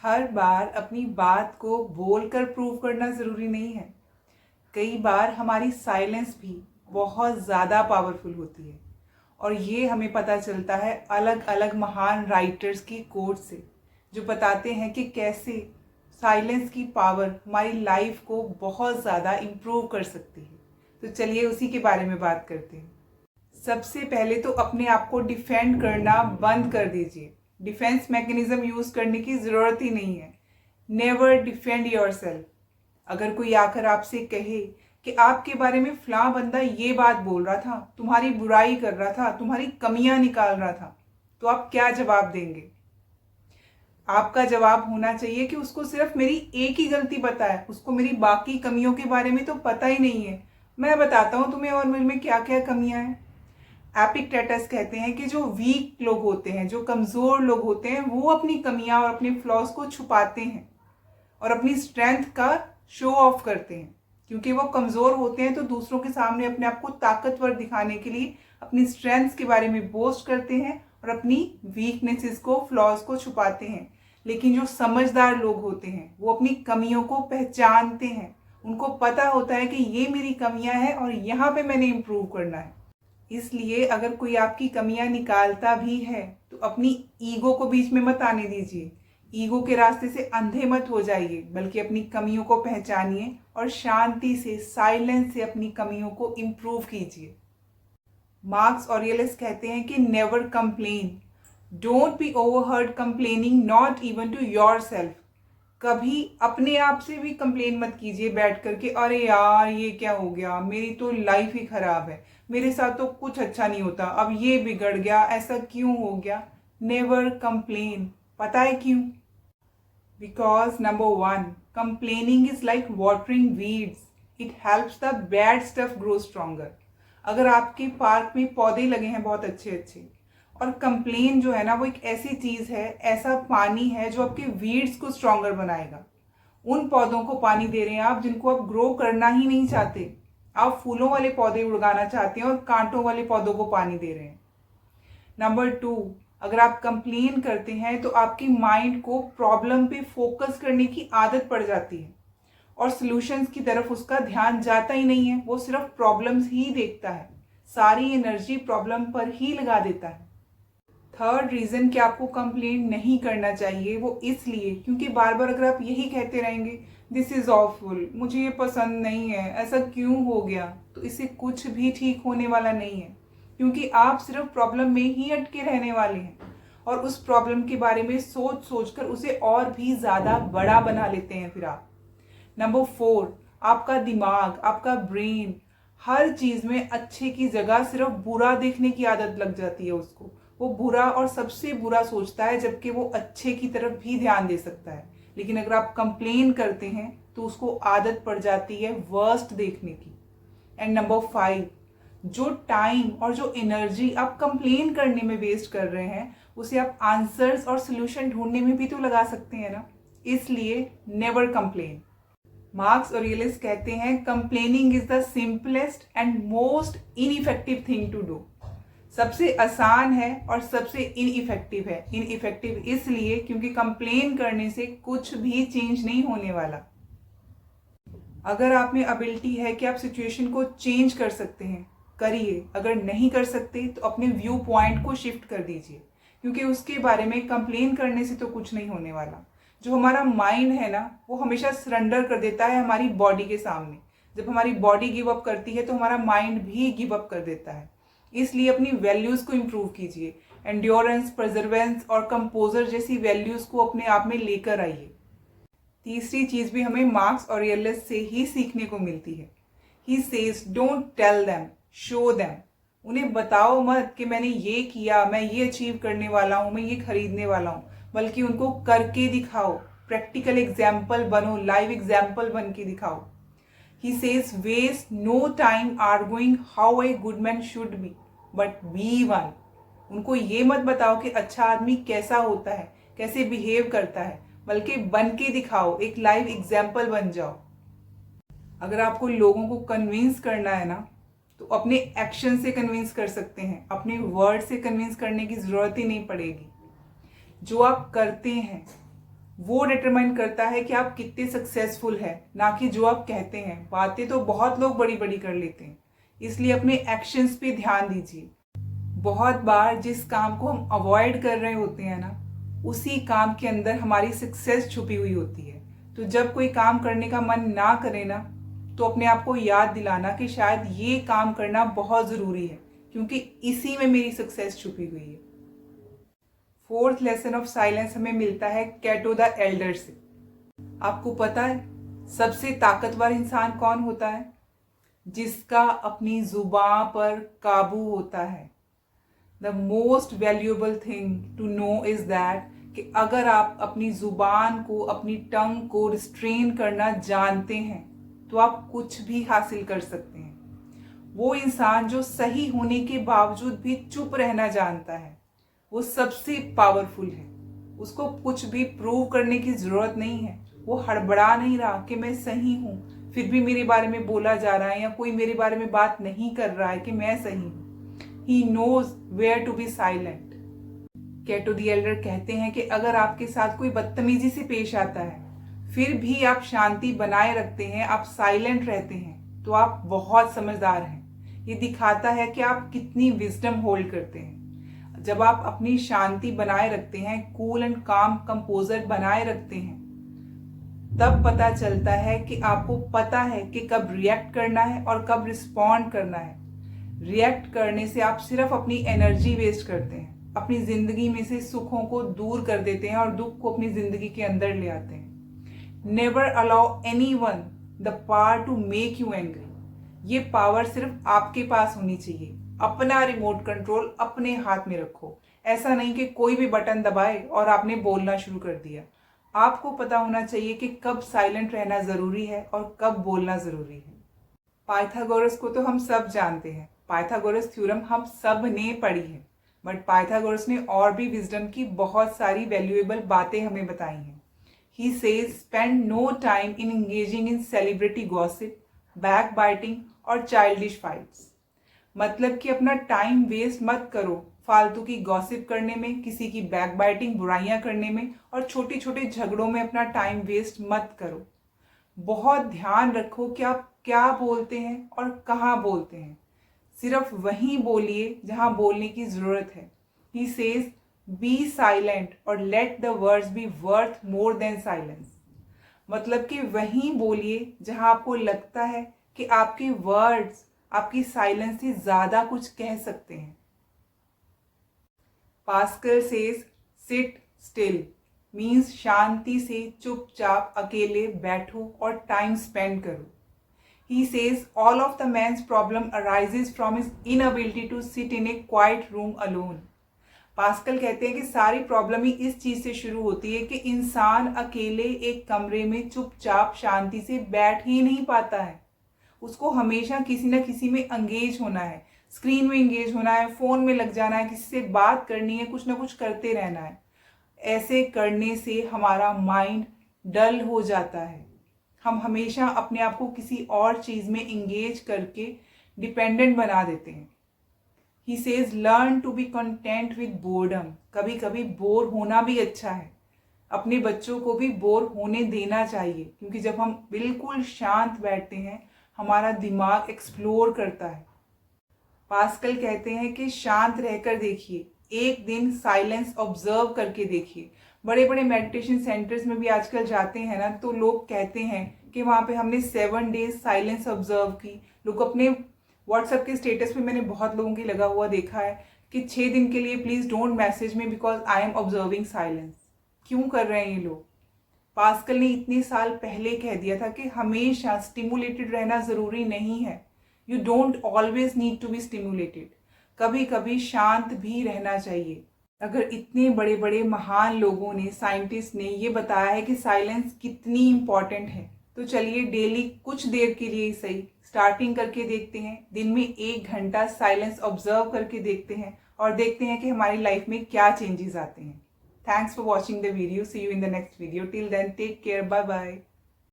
हर बार अपनी बात को बोलकर प्रूव करना ज़रूरी नहीं है। कई बार हमारी साइलेंस भी बहुत ज़्यादा पावरफुल होती है और ये हमें पता चलता है अलग अलग महान राइटर्स की कोट से, जो बताते हैं कि कैसे साइलेंस की पावर हमारी लाइफ को बहुत ज़्यादा इम्प्रूव कर सकती है। तो चलिए उसी के बारे में बात करते हैं। सबसे पहले तो अपने आप को डिफेंड करना बंद कर दीजिए। डिफेंस मैकेनिज्म यूज करने की जरूरत ही नहीं है। Never defend yourself. अगर कोई आकर आपसे कहे कि आपके बारे में फलां बंदा ये बात बोल रहा था, तुम्हारी बुराई कर रहा था, तुम्हारी कमियां निकाल रहा था, तो आप क्या जवाब देंगे? आपका जवाब होना चाहिए कि उसको सिर्फ मेरी एक ही गलती पता है, उसको मेरी बाकी कमियों के बारे में तो पता ही नहीं है। मैं बताता हूँ तुम्हें और मुझ में क्या क्या कमियां हैं। एपिक्टेटस कहते हैं कि जो वीक लोग होते हैं, जो कमज़ोर लोग होते हैं, वो अपनी कमियां और अपने फ्लॉज को छुपाते हैं और अपनी स्ट्रेंथ का शो ऑफ करते हैं। क्योंकि वो कमज़ोर होते हैं तो दूसरों के सामने अपने आप को ताकतवर दिखाने के लिए अपनी स्ट्रेंथ्स के बारे में बोस्ट करते हैं और अपनी वीकनेसेस को, फ्लॉज को छुपाते हैं। लेकिन जो समझदार लोग होते हैं वो अपनी कमियों को पहचानते हैं। उनको पता होता है कि ये मेरी कमियां हैं और यहाँ पे मैंने इम्प्रूव करना है। इसलिए अगर कोई आपकी कमियां निकालता भी है तो अपनी ईगो को बीच में मत आने दीजिए। ईगो के रास्ते से अंधे मत हो जाइए, बल्कि अपनी कमियों को पहचानिए और शांति से, साइलेंस से अपनी कमियों को इम्प्रूव कीजिए। मार्क्स ऑरियलिस कहते हैं कि never complain, don't be overheard complaining, not even to yourself. कभी अपने आप से भी कंप्लेन मत कीजिए बैठ करके, अरे यार ये क्या हो गया, मेरी तो लाइफ ही खराब है, मेरे साथ तो कुछ अच्छा नहीं होता, अब ये बिगड़ गया, ऐसा क्यों हो गया। Never complain. पता है क्यों? Because number one, complaining is like watering weeds, it helps the bad stuff grow stronger. अगर आपके पार्क में पौधे लगे हैं बहुत अच्छे अच्छे, और कंप्लेन जो है ना वो एक ऐसी चीज है, ऐसा पानी है जो आपके वीड्स को स्ट्रॉन्गर बनाएगा। उन पौधों को पानी दे रहे हैं आप जिनको आप ग्रो करना ही नहीं चाहते। आप फूलों वाले पौधे उगाना चाहते हैं और कांटों वाले पौधों को पानी दे रहे हैं। नंबर टू, अगर आप कंप्लेन करते हैं तो आपके माइंड को प्रॉब्लम पे फोकस करने की आदत पड़ जाती है और सॉल्यूशंस की तरफ उसका ध्यान जाता ही नहीं है। वो सिर्फ प्रॉब्लम्स ही देखता है, सारी एनर्जी प्रॉब्लम पर ही लगा देता है। थर्ड रीजन कि आपको कंप्लेन नहीं करना चाहिए वो इसलिए क्योंकि बार बार अगर आप यही कहते रहेंगे, दिस इज ऑफुल, मुझे ये पसंद नहीं है, ऐसा क्यों हो गया, तो इससे कुछ भी ठीक होने वाला नहीं है। क्योंकि आप सिर्फ प्रॉब्लम में ही अटके रहने वाले हैं और उस प्रॉब्लम के बारे में सोच सोच कर उसे और भी ज्यादा बड़ा बना लेते हैं फिर आप। नंबर फोर, आपका दिमाग, आपका ब्रेन हर चीज में अच्छे की जगह सिर्फ बुरा देखने की आदत लग जाती है उसको। वो बुरा और सबसे बुरा सोचता है, जबकि वो अच्छे की तरफ भी ध्यान दे सकता है। लेकिन अगर आप कंप्लेन करते हैं तो उसको आदत पड़ जाती है वर्स्ट देखने की। एंड नंबर फाइव, जो टाइम और जो एनर्जी आप कंप्लेन करने में वेस्ट कर रहे हैं उसे आप आंसर्स और सोल्यूशन ढूंढने में भी तो लगा सकते हैं ना। इसलिए नेवर कंप्लेन। मार्क्स ऑरियलिस कहते हैं, complaining is the simplest and most ineffective thing to do. सबसे आसान है और सबसे इनइफेक्टिव है। इनइफेक्टिव इसलिए क्योंकि कंप्लेन करने से कुछ भी चेंज नहीं होने वाला। अगर आप में एबिलिटी है कि आप सिचुएशन को चेंज कर सकते हैं, करिए। अगर नहीं कर सकते तो अपने व्यू पॉइंट को शिफ्ट कर दीजिए, क्योंकि उसके बारे में कंप्लेन करने से तो कुछ नहीं होने वाला। जो हमारा माइंड है ना वो हमेशा सरेंडर कर देता है हमारी बॉडी के सामने। जब हमारी बॉडी गिव अप करती है तो हमारा माइंड भी गिव अप कर देता है। इसलिए अपनी वैल्यूज को इम्प्रूव कीजिए। एंड्योरेंस, परजर्वेंस और कंपोजर जैसी वैल्यूज को अपने आप में लेकर आइए। तीसरी चीज भी हमें मार्क्स ऑरियलिस से ही सीखने को मिलती है। He says, don't tell them, show them. उन्हें बताओ मत कि मैंने ये किया, मैं ये अचीव करने वाला हूँ, मैं ये खरीदने वाला हूँ, बल्कि उनको करके दिखाओ। प्रैक्टिकल एग्जाम्पल बनो, लाइव एग्जाम्पल बन के दिखाओ। He says, waste no time arguing how a good man should be, but be one. उनको ये मत बताओ कि अच्छा आदमी कैसा होता है, कैसे बिहेव करता है, बल्कि बन के दिखाओ, एक लाइव एग्जाम्पल बन जाओ। अगर आपको लोगों को कन्विंस करना है ना तो अपने एक्शन से कन्विंस कर सकते हैं, अपने वर्ड से कन्विंस करने की जरूरत ही नहीं पड़ेगी। जो आप करते हैं वो डिटरमाइन करता है कि आप कितने सक्सेसफुल हैं, ना कि जो आप कहते हैं। बातें तो बहुत लोग बड़ी बड़ी कर लेते हैं, इसलिए अपने एक्शंस पे ध्यान दीजिए। बहुत बार जिस काम को हम अवॉइड कर रहे होते हैं ना, उसी काम के अंदर हमारी सक्सेस छुपी हुई होती है। तो जब कोई काम करने का मन ना करे ना, तो अपने आप को याद दिलाना कि शायद ये काम करना बहुत ज़रूरी है, क्योंकि इसी में मेरी सक्सेस छुपी हुई है। फोर्थ लेसन ऑफ साइलेंस हमें मिलता है कैटो द एल्डर से। आपको पता है सबसे ताकतवर इंसान कौन होता है? जिसका अपनी जुबान पर काबू होता है। The most valuable thing to know is that कि अगर आप अपनी जुबान को, अपनी टंग को रिस्ट्रेन करना जानते हैं, तो आप कुछ भी हासिल कर सकते हैं। वो इंसान जो सही होने के बावजूद भी चुप रहना जानता है, वो सबसे पावरफुल है। उसको कुछ भी प्रूव करने की जरूरत नहीं है। वो हड़बड़ा नहीं रहा कि मैं सही हूं, फिर भी मेरे बारे में बोला जा रहा है, या कोई मेरे बारे में बात नहीं कर रहा है कि मैं सही हूं। He knows where to be silent. Cato the elder कहते हैं कि अगर आपके साथ कोई बदतमीजी से पेश आता है, फिर भी आप शांति बनाए रखते हैं, आप साइलेंट रहते हैं, तो आप बहुत समझदार हैं। ये दिखाता है कि आप कितनी विजडम होल्ड करते हैं। जब आप अपनी शांति बनाए रखते हैं, कूल एंड काम कंपोजर बनाए रखते हैं, तब पता चलता है कि आपको पता है कि कब रिएक्ट करना है और कब रिस्पॉन्ड करना है। रिएक्ट करने से आप सिर्फ अपनी एनर्जी वेस्ट करते हैं, अपनी जिंदगी में से सुखों को दूर कर देते हैं और दुख को अपनी जिंदगी के अंदर ले आते हैं। Never allow anyone the power to make you angry. ये पावर सिर्फ आपके पास होनी चाहिए। अपना रिमोट कंट्रोल अपने हाथ में रखो। ऐसा नहीं कि कोई भी बटन दबाए और आपने बोलना शुरू कर दिया। आपको पता होना चाहिए कि कब साइलेंट रहना जरूरी है और कब बोलना जरूरी है। पाइथागोरस को तो हम सब जानते हैं, पाइथागोरस थ्योरम हम सब ने पढ़ी है, बट पाइथागोरस ने और भी विजडम की बहुत सारी वैल्यूएबल बातें हमें बताई हैं। He says spend no time in engaging in celebrity gossip, back biting और चाइल्डिश फाइट्स। मतलब कि अपना टाइम वेस्ट मत करो फालतू की गॉसिप करने में, किसी की बैक बाइटिंग, बुराइयां करने में, और छोटे छोटे झगड़ों में अपना टाइम वेस्ट मत करो। बहुत ध्यान रखो कि आप क्या बोलते हैं और कहाँ बोलते हैं। सिर्फ वहीं बोलिए जहां बोलने की जरूरत है। ही सेज बी साइलेंट और let the words B worth more than silence. मतलब कि वहीं बोलिए जहां आपको लगता है कि आपके वर्ड्स आपकी साइलेंस से ज्यादा कुछ कह सकते हैं। Pascal says sit still means शांति से चुपचाप अकेले बैठो और टाइम स्पेंड करो। He says all of the man's problem arises from his inability to sit in a quiet room alone. Pascal कहते हैं कि सारी प्रॉब्लम ही इस चीज से शुरू होती है कि इंसान अकेले एक कमरे में चुपचाप शांति से बैठ ही नहीं पाता है। उसको हमेशा किसी न किसी में एंगेज होना है, स्क्रीन में एंगेज होना है, फोन में लग जाना है, किसी से बात करनी है, कुछ ना कुछ करते रहना है। ऐसे करने से हमारा माइंड डल हो जाता है। हम हमेशा अपने आप को किसी और चीज में एंगेज करके डिपेंडेंट बना देते हैं। He says learn to be content with boredom. कभी कभी बोर होना भी अच्छा है। अपने बच्चों को भी बोर होने देना चाहिए, क्योंकि जब हम बिल्कुल शांत बैठते हैं, हमारा दिमाग एक्सप्लोर करता है। पास्कल कहते हैं कि शांत रहकर देखिए, एक दिन साइलेंस ऑब्जर्व करके देखिए। बड़े बड़े मेडिटेशन सेंटर्स में भी आजकल जाते हैं ना, तो लोग कहते हैं कि वहाँ पे हमने 7 डेज साइलेंस ऑब्जर्व की। लोग अपने व्हाट्सएप के स्टेटस पे मैंने बहुत लोगों की लगा हुआ देखा है कि 6 दिन के लिए please don't message me because I am observing silence. क्यों कर रहे हैं ये लोग? पास्कल ने इतने साल पहले कह दिया था कि हमेशा स्टिमुलेटेड रहना जरूरी नहीं है। You don't always need to be stimulated. कभी कभी शांत भी रहना चाहिए। अगर इतने बड़े बड़े महान लोगों ने, साइंटिस्ट ने ये बताया है कि साइलेंस कितनी इंपॉर्टेंट है, तो चलिए डेली कुछ देर के लिए सही स्टार्टिंग करके देखते हैं। दिन में 1 घंटा साइलेंस ऑब्जर्व करके देखते हैं और देखते हैं कि हमारी लाइफ में क्या चेंजेस आते हैं। Thanks for watching the video. See you in the next video. Till then take care. Bye bye.